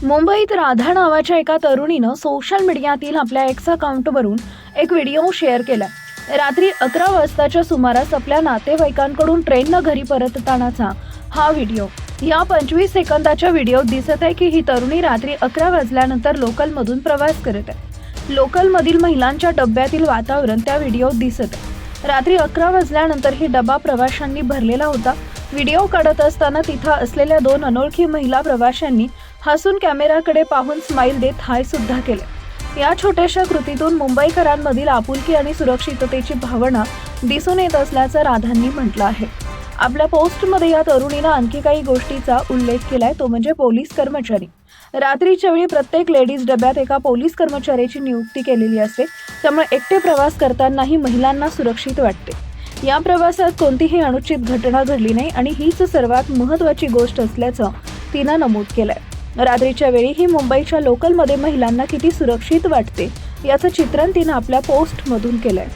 मुंबईत राधा नावाच्या एका तरुणीनं सोशल मीडियातील आपल्या एक्स अकाउंटवरून एक व्हिडिओ शेअर केला. रात्री 11 वाजताच्या सुमारास आपल्या नातेवाईकांकडून ट्रेननं घरी परततानाचा हा व्हिडिओ. या 25 सेकंदाच्या व्हिडिओत दिसत आहे की ही तरुणी रात्री 11 वाजल्यानंतर लोकलमधून प्रवास करत आहे. लोकलमधील महिलांच्या डब्यातील वातावरण त्या व्हिडिओत दिसत आहे. रात्री 11 वाजल्यानंतर ही डबा प्रवाशांनी भरलेला होता. व्हिडिओ काढत असताना तिथं असलेल्या 2 अनोळखी महिला प्रवाशांनी हसून कॅमेराकडे पाहून स्माईल देत हाय सुद्धा केले. या छोट्याशा कृतीतून मुंबईकरांमधील आपुलकी आणि सुरक्षिततेची भावना दिसून येत असल्याचं राधांनी म्हटलं आहे. आपल्या पोस्टमध्ये या तरुणीनं आणखी काही गोष्टीचा उल्लेख केलाय, तो म्हणजे पोलीस कर्मचारी. रात्रीच्या वेळी प्रत्येक लेडीज डब्यात एका पोलीस कर्मचाऱ्याची नियुक्ती केलेली असते, त्यामुळे एकटे प्रवास करतानाही महिलांना सुरक्षित वाटते. या प्रवासात कोणतीही अनुचित घटना घडली नाही आणि हीच सर्वात महत्त्वाची गोष्ट असल्याचं तिनं नमूद केलंय. रात्रीच्या वेळी ही मुंबईच्या लोकलमध्ये महिलांना किती सुरक्षित वाटते याचं चित्रण तिनं आपल्या पोस्टमधून केलंय.